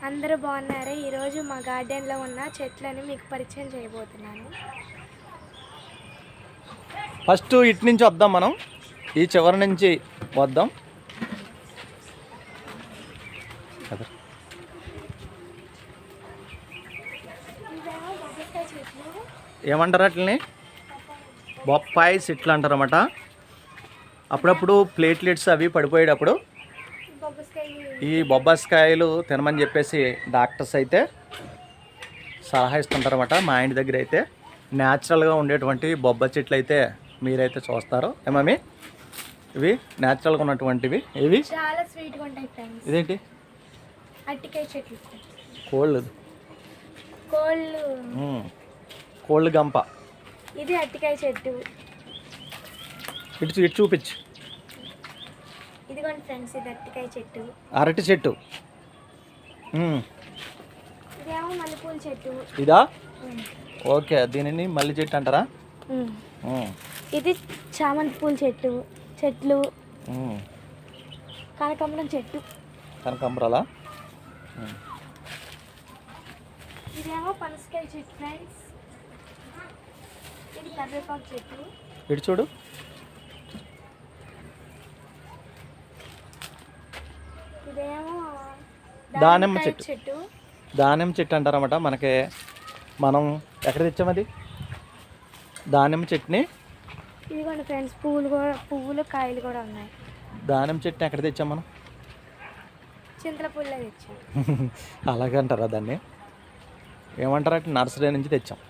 అందరూ బాగున్నారా? ఈరోజు మా గార్డెన్లో ఉన్న చెట్లను మీకు పరిచయం చేయబోతున్నాను. ఫస్ట్ ఇటు నుంచి వద్దాం, మనం ఈ చివరి నుంచి వద్దాం. ఏమంటారు వాటిని? బొప్పాయి చెట్లు అంటారన్నమాట. అప్పుడప్పుడు ప్లేట్లెట్స్ అవి పడిపోయేటప్పుడు ఈ బొబ్బాస్కాయలు తినమని చెప్పేసి డాక్టర్స్ అయితే సలహా ఇస్తుంటారన్నమాట. మా ఇంటి దగ్గర అయితే న్యాచురల్గా ఉండేటువంటి బొబ్బ చెట్లు అయితే మీరైతే చూస్తారు. ఏమీ ఇవి న్యాచురల్గా ఉన్నటువంటివి. ఇవి చాలా స్వీట్గా ఉంటాయి ఫ్రెండ్స్. ఇదేంటి? అరటికాయ చెట్లు. కోళ్ళు గంప. ఇది అరటికాయ చెట్టు. ఇటు చూపించు. ఇదిగోండి ఫ్రెండ్స్, ఇది అరటికాయ చెట్టు. అరటి చెట్టు. ఇదేమో మల్లెపూల చెట్టు. ఇదా? ఓకే, దీనిని మల్లె చెట్టు అంటారా? ఇది చామంతి పూల చెట్లు. కనకాంబరం చెట్టు. కనకాంబరాలా? ఇదేమో పనసకాయ చెట్టు ఫ్రెండ్స్. ఇది కరివేపాకు చెట్టు. ఇటు చూడు. ఇదేమో దానిమ్మ చెట్టు. దానిమ్మ చెట్టు అంటారన్నమాట. మనం ఎక్కడ తెచ్చాం అది దానిమ్మ చెట్టుని? ఇదిగోండి ఫ్రెండ్స్, పువ్వులు కాయలు కూడా ఉన్నాయి. దానిమ్మ చెట్టుని ఎక్కడ తెచ్చాం మనం? చింతలపూడిలో తెచ్చాం. అలాగే అంటారా దాన్ని? ఏమంటారా? నర్సరీ నుంచి తెచ్చాం.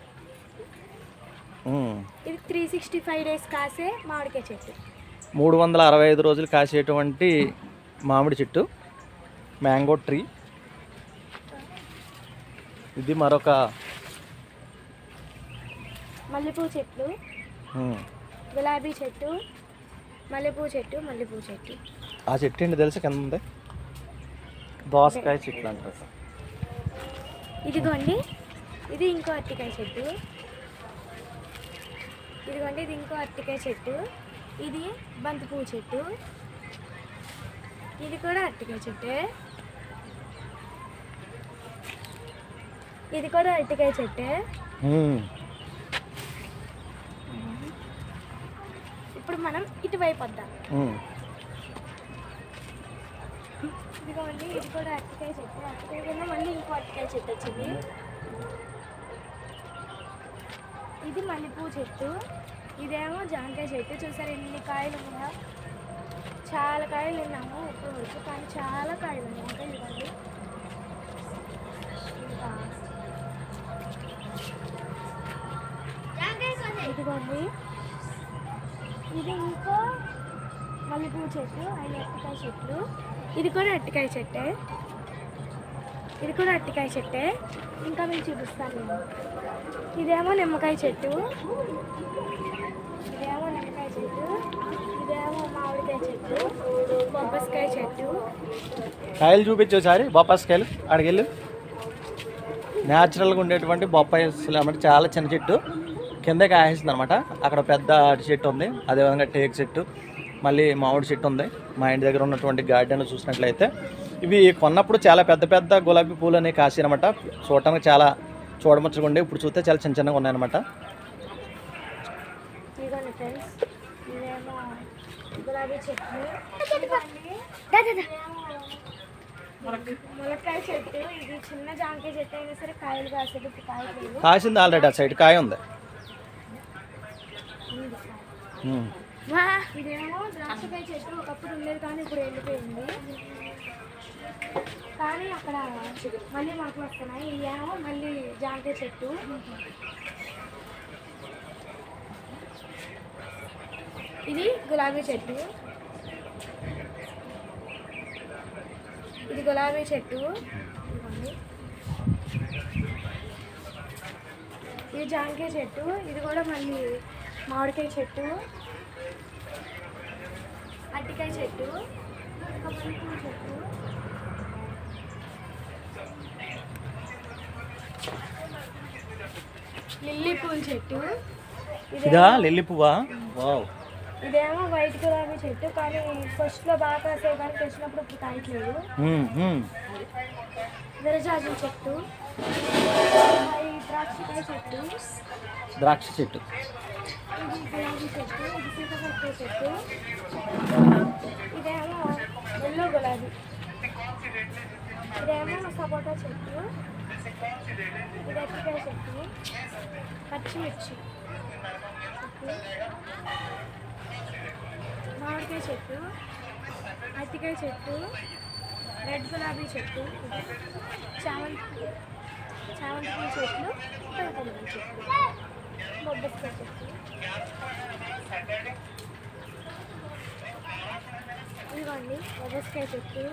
ఇది 365 days కాసే మామిడికాయ చెట్టు. 365 రోజులు కాసేటువంటి మామిడి చెట్టు, మ్యాంగో ట్రీ. ఇది మరొక మల్లెపూ చెట్లు, గులాబీ చెట్టు, మల్లెపూ చెట్టు. ఆ చెట్టు ఏంటి తెలుసా? కింద ఉంది దోసకాయ చెట్లు అంటారు. ఇదిగోండి, ఇది ఇంకో అరటికాయ చెట్టు. ఇది బంతి పువ్వు చెట్టు. ఇది కూడా అరటికాయ చెట్టే. ఇది కూడా అరటికాయ చెట్టే. ఇప్పుడు మనం ఇటువైపు వద్దాం. ఇదిగోండి, ఇది కూడా అరటికాయ చెట్టు. అరటికాయ కింద మళ్ళీ ఇంకో అరటికాయ చెట్టు వచ్చింది. ఇది మల్లెపూ చెట్టు. ఇదేమో జాంకాయ చెట్టు. చూసారు ఎన్ని కాయలు ఉన్నాయో? చాలా కాయలు తిన్నాము ఇప్పుడు వరకు, కానీ చాలా కాయలు ఉన్నాయి. ఇంకా ఇవ్వండి. ఇదిగోండి, ఇది ఇంకో మల్లెపూ చెట్టు. 5 అరటికాయ చెట్లు. ఇది కూడా అరటికాయ చెట్టే. ఇంకా మేము చూపిస్తాను. ఇదేమో నిమ్మకాయ చెట్టు. ఇదేమో మామిడికాయ చెట్టు, బొబ్బస్కాయ చెట్టు. కాయలు చూపించు ఒకసారి. బొప్పాస్కాయలు అడిగెళ్ళు. న్యాచురల్గా ఉండేటువంటి బొప్పాయి అన్నమాట. చాలా చిన్న చెట్టు, కింద కాయేస్తుంది అనమాట. అక్కడ పెద్ద అరటి చెట్టు ఉంది, అదేవిధంగా టేక్ చెట్టు, మళ్ళీ మామిడి చెట్టు ఉంది. మా ఇంటి దగ్గర ఉన్నటువంటి గార్డెన్లో చూసినట్లయితే ఇవి కొన్నప్పుడు చాలా పెద్ద పెద్ద గులాబీ పూలు అనేవి కాసాయనమాట. చూడటానికి చాలా చూడముచ్చగా ఉండే. ఇప్పుడు చూస్తే చాలా చిన్న చిన్నగా ఉన్నాయన్నమాట. ములక్కాయ చెట్టు. ఇది చిన్న జాంకాయ చెట్టు అయినా సరే కాయలు కాసేది. కాసింది ఆల్రెడీ. ఆ సైడ్ కాయ ఉంది. ఇదేమో ద్రాక్షకాయ చెట్టు. ఒకప్పుడు ఉండేది కానీ ఇప్పుడు వెళ్ళిపోయింది. కానీ అక్కడ మళ్ళీ మాకు వస్తున్నాయి. ఇదేమో మళ్ళీ జాంకాయ చెట్టు. ఇది గులాబీ చెట్టు. ఇది జాంకాయ చెట్టు. ఇది కూడా మళ్ళీ మామిడికాయ చెట్టు, అరటికాయ చెట్టు, మల్లెపూల చెట్టు. లిల్లీ పూల చెట్టు. ఇదా లిల్లీ పువ్వా? వావ్. ఇదేమో వైట్ గులాబీ చెట్టు, కానీ ఫస్ట్లో బాగా కాసే కానీ తెచ్చినప్పుడు ఇప్పుడు కాయట్లేదు. విరజాజుల చెట్టు, ఈ ద్రాక్షకాయ చెట్టు, ద్రాక్ష చెట్టు, ఇది గులాబీ చెట్టు, ఇది సీతాఫలకాయ చెట్టు, ఇదేమో ఎల్లో గులాబీ, ఇదేమో సపోటా చెట్టు, ఇది అరటికాయ చెట్టు, పచ్చిమిర్చి చెట్టు, మామిడికాయ చెట్టు, అరటికాయ చెట్టు, రెడ్ గులాబీ చెట్టు, చామంతి చెట్లు, పెంకులుగా చెట్టు, బొబ్బస్కాయ చెట్టు, ఇదిగోండి బొబ్బస్కాయ చెట్టు,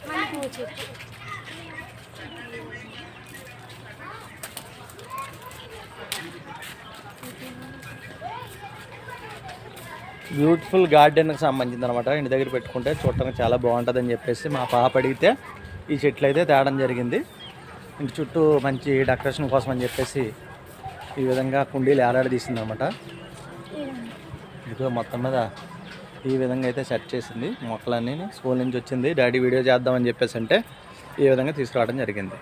మల్లెపూల చెట్టు. బ్యూటిఫుల్ గార్డెన్కి సంబంధించింది అనమాట. ఇంటి దగ్గర పెట్టుకుంటే చూడటానికి చాలా బాగుంటుందని చెప్పేసి మా పాప అడిగితే ఈ చెట్లు అయితే తేవడం జరిగింది. ఇంటి చుట్టూ మంచి డెకరేషన్ కోసం అని చెప్పేసి ఈ విధంగా కుండీలు ఏలాడదీసింది అనమాట. ఇదిగో మొత్తం మీద ఈ విధంగా అయితే సెట్ చేసింది. మొక్కలన్నీ స్కూల్ నుంచి వచ్చింది, డాడీ వీడియో చేద్దామని చెప్పేసి అంటే ఈ విధంగా తీసుకురావడం జరిగింది.